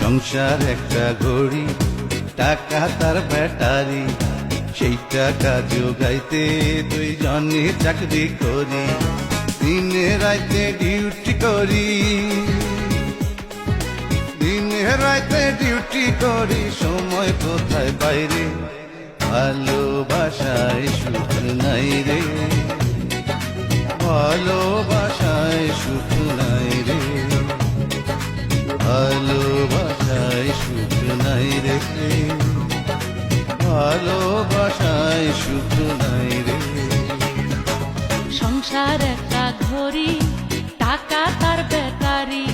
সংসার একটা ঘড়ি, টাকা তার ব্যাটারি, সেই টাকা জোগাইতে দুইজনে চাকরি করি, দিনে রাইতে ডিউটি করি, দিনে রাইতে ডিউটি করি, সময় কোথায় বাইরে, ভালোবাসায় সুখ নাই রে, ভালোবাসায় সুখ নাই রে, ভালোবাসায় সুখ নাই রে, ভালোবাসায় সুখ নাই রে। সংসার একটা ঘড়ি, টাকা তার ব্যাটারি,